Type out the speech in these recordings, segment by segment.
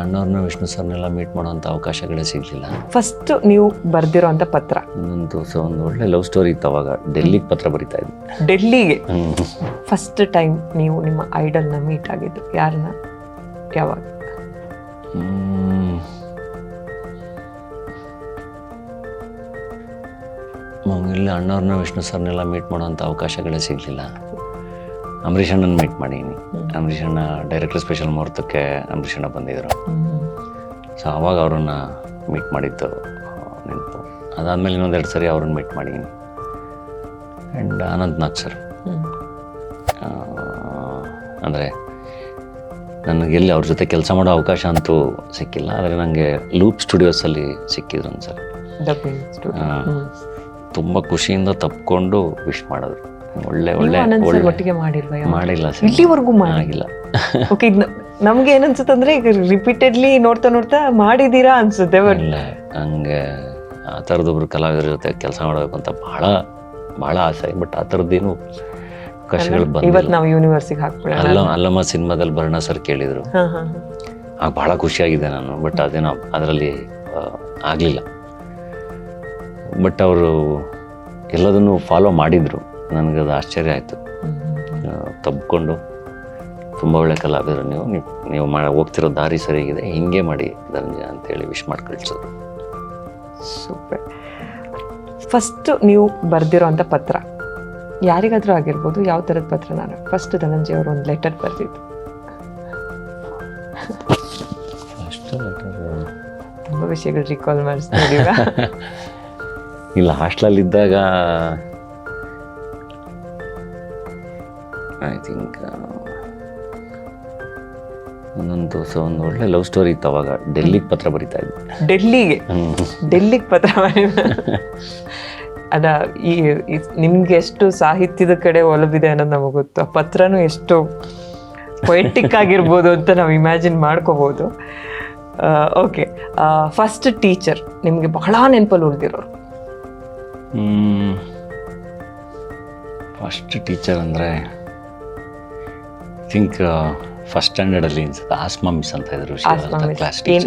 ಅಣ್ಣವ್ರನ್ನ Vishnu ಸರ್ನೆಲ್ಲ meet ಮಾಡೋಂಥ ಅವಕಾಶಗಳೇ ಸಿಗಲಿಲ್ಲ. First ನೀವು ಬರ್ದಿರೋಂಥ ಪತ್ರ? ಒಂದು ಒಳ್ಳೆ ಲವ್ ಸ್ಟೋರಿ ಇತ್ತು ಅವಾಗ. ಡೆಲ್ಲಿಗೆ ಪತ್ರ ಬರಿತಾ ಇದ್ದೆ. ಡೆಲ್ಲಿಗೆ ಫಸ್ಟ್ ಟೈಮ್ ನೀವು ನಿಮ್ಮ ಐಡಲ್ನ ಮೀಟ್ ಆಗಿದ್ದು ಯಾರನ್ನ, ಯಾವಾಗ? ಇಲ್ಲಿ ಅಣ್ಣವ್ರನ್ನ ವಿಷ್ಣು ಸರ್ನೆಲ್ಲ ಮೀಟ್ ಮಾಡೋಂಥ ಅವಕಾಶಗಳೇ ಸಿಗಲಿಲ್ಲ. ಅಂಬರೀಷ್ ಅಣ್ಣನ ಮೀಟ್ ಮಾಡೀನಿ. ಅಂಬರೀಷ್ ಅಣ್ಣ ಡೈರೆಕ್ಟರ್ ಸ್ಪೆಷಲ್ ಮುಹೂರ್ತಕ್ಕೆ ಅಂಬರೀಷ್ ಅಣ್ಣ ಬಂದಿದ್ದರು. ಸೊ ಅವಾಗ ಅವ್ರನ್ನ ಮೀಟ್ ಮಾಡಿದ್ದು ನೆನಪು. ಅದಾದಮೇಲೆ ಇನ್ನೊಂದೆರಡು ಸರಿ ಅವ್ರನ್ನ ಮೀಟ್ ಮಾಡೀನಿ. ಆ್ಯಂಡ್ ಅನಂತ್ ನಾಗ್ ಸರ್, ಅಂದರೆ ನನಗೆ ಎಲ್ಲಿ ಅವ್ರ ಜೊತೆ ಕೆಲಸ ಮಾಡೋ ಅವಕಾಶ ಅಂತೂ ಸಿಕ್ಕಿಲ್ಲ, ಆದರೆ ನನಗೆ ಲೂಪ್ ಸ್ಟುಡಿಯೋಸಲ್ಲಿ ಸಿಕ್ಕಿದ್ರು ಒಂದು ಸರಿ. ತುಂಬ ಖುಷಿಯಿಂದ ತಪ್ಕೊಂಡು ವಿಶ್ ಮಾಡಿದ್ರು. ಒಳ್ಳೆ ಒಟ್ಟಿಗೆ ಮಾಡಿಲ್ಲ ಸರ್, ಇಲ್ಲಿವರೆಗೂ ಆಗಿಲ್ಲ. ಓಕೆ, ನಮ್ಗೆ ಏನನ್ಸುತ್ತಂದ್ರೆ ಈಗ ರಿಪೀಟೆಡ್ಲಿ ನೋಡ್ತಾ ಮಾಡಿದೀರಾ ಅನ್ಸುತ್ತೆ. ಇಲ್ಲ, ಹಂಗೆ ಆ ಥರದೊಬ್ರು ಕಲಾವಿದರ ಜೊತೆ ಕೆಲಸ ಮಾಡಬೇಕು ಅಂತ ಭಾಳ ಆಸೆ. ಬಟ್ ಆ ಥರದ್ದೇನು ಅವಕಾಶಗಳು ಬಂದಿಲ್ಲ. ಇವತ್ತು ನಾವು ಯೂನಿವರ್ಸಿಗೆ ಹಾಕ್ಬಿಡ ಅಲ್ಲಮ್ಮ ಸಿನಿಮಾದಲ್ಲಿ ಭರಣ ಸರ್ ಕೇಳಿದ್ರು. ಆಗ ಭಾಳ ಖುಷಿಯಾಗಿದೆ ನಾನು. ಬಟ್ ಅದೇನೋ ಅದರಲ್ಲಿ ಆಗಲಿಲ್ಲ. ಬಟ್ ಅವರು ಎಲ್ಲದನ್ನು ಫಾಲೋ ಮಾಡಿದರು. ನನಗದು ಆಶ್ಚರ್ಯ ಆಯಿತು. ತಬ್ಕೊಂಡು ತುಂಬ ಒಳ್ಳೆ ಕಲಾವಿದರು ನೀವು ಹೋಗ್ತಿರೋ ದಾರಿ ಸರಿಯಾಗಿದೆ, ಹಿಂಗೆ ಮಾಡಿ ಧನಂಜಯ ಅಂತೇಳಿ ವಿಶ್ ಮಾಡಿ ಕಳಿಸೋದು. ಸೂಪರ್. ಫಸ್ಟ್ ನೀವು ಬರ್ದಿರೋಂಥ ಪತ್ರ ಯಾರಿಗಾದ್ರೂ ಆಗಿರ್ಬೋದು, ಯಾವ ಥರದ ಪತ್ರ? ನಾನು ಫಸ್ಟ್ ಧನಂಜಯ ಅವರು ಒಂದು ಲೆಟರ್ ಬರೆದಿದ್ದು. ತುಂಬ ವಿಷಯಗಳು ರಿಕಾಲ್ ಮಾಡಿಸ್ತೀವ. ಇಲ್ಲ, ಹಾಸ್ಟೆಲಲ್ಲಿದ್ದಾಗ ಐ ಥಿಂಕ್ ಒಂದು ಒಳ್ಳೆ ಲವ್ ಸ್ಟೋರಿ ಇತ್ತು ಅವಾಗ. ಡೆಲ್ಲಿಗೆ ಪತ್ರ ಬರಿತಾ ಇದ್ದೆ. ಡೆಲ್ಲಿಗೆ ಪತ್ರ ಅದ ನಿಮ್ಗೆ ಎಷ್ಟು ಸಾಹಿತ್ಯದ ಕಡೆ ಒಲವಿದೆ ಅನ್ನೋದು ನಮಗೆ ಗೊತ್ತು. ಆ ಪತ್ರನೂ ಎಷ್ಟು ಪೊಯೆಟಿಕ್ ಆಗಿರ್ಬೋದು ಅಂತ ನಾವು ಇಮ್ಯಾಜಿನ್ ಮಾಡ್ಕೋಬೋದು. ಓಕೆ, ಫಸ್ಟ್ ಟೀಚರ್ ನಿಮಗೆ ಬಹಳ ನೆನಪಲ್ಲಿ ಉಳಿದಿರೋರು? ಫಸ್ಟ್ ಟೀಚರ್ ಅಂದರೆ ಐ ಥಿಂಕ್ ಫಸ್ಟ್ ಸ್ಟ್ಯಾಂಡರ್ಡಲ್ಲಿ ಅನ್ಸುತ್ತೆ ಆಸ್ಮಾ ಮಿಸ್ ಅಂತ ಇದ್ರು.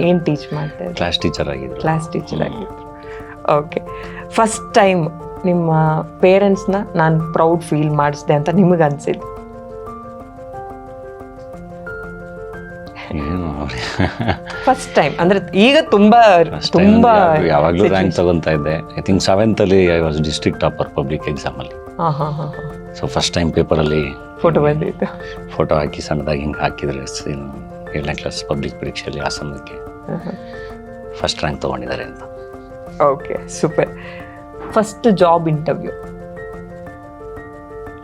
ಏನು ಟೀಚ್ ಮಾಡ್ತಾರೆ? ಕ್ಲಾಸ್ ಟೀಚರ್ ಆಗಿದ್ರು. ಓಕೆ, ಫಸ್ಟ್ ಟೈಮ್ ನಿಮ್ಮ ಪೇರೆಂಟ್ಸ್ನ ನಾನು ಪ್ರೌಡ್ ಫೀಲ್ ಮಾಡಿಸಿದೆ ಅಂತ ನಿಮಗೆ ಅನ್ಸಿದ್ದು? ಫಸ್ಟ್ ಟೈಮ್ ಅಂದರೆ ಈಗ ತುಂಬಾ ಯಾವಾಗಲೂ ರ್ಯಾಂಕ್ ತಗೊತಾ ಇದ್ದೆ. ಐ ಥಿಂಕ್ 7th ಅಲ್ಲಿ I was district topper public ಎಕ್ಸಾಮಲ್ಲಿ. ಸೊ ಫಸ್ಟ್ ಟೈಮ್ ಪೇಪರಲ್ಲಿ ಫೋಟೋ ಬಂದಿತ್ತು. ಫೋಟೋ ಹಾಕಿ ಸಣ್ಣದಾಗಿ ಹಿಂಗೆ ಹಾಕಿದ್ರೆ 7ನೇ ಕ್ಲಾಸ್ ಪಬ್ಲಿಕ್ ಪರೀಕ್ಷೆಯಲ್ಲಿ ಹಾಸನಕ್ಕೆ ಫಸ್ಟ್ ರ್ಯಾಂಕ್ ತೊಗೊಂಡಿದ್ದಾರೆ ಅಂತ. Okay, super. First job interview?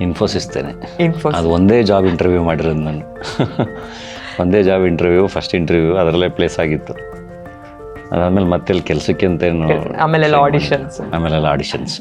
ಇನ್ಫೋಸಿಸ್ತೇನೆ. ಅದು ಒಂದೇ ಜಾಬ್ ಇಂಟರ್ವ್ಯೂ ಮಾಡಿರೋದು ನಾನು. ಒಂದೇ ಜಾಬ್ ಇಂಟರ್ವ್ಯೂ, ಫಸ್ಟ್ ಇಂಟರ್ವ್ಯೂ, ಅದರಲ್ಲೇ ಪ್ಲೇಸ್ ಆಗಿತ್ತು. ಅದಾದಮೇಲೆ ಮತ್ತೆ ಕೆಲಸಕ್ಕೆ ಅಂತೇನು ಆಮೇಲೆ ಆಡಿಷನ್ಸ್.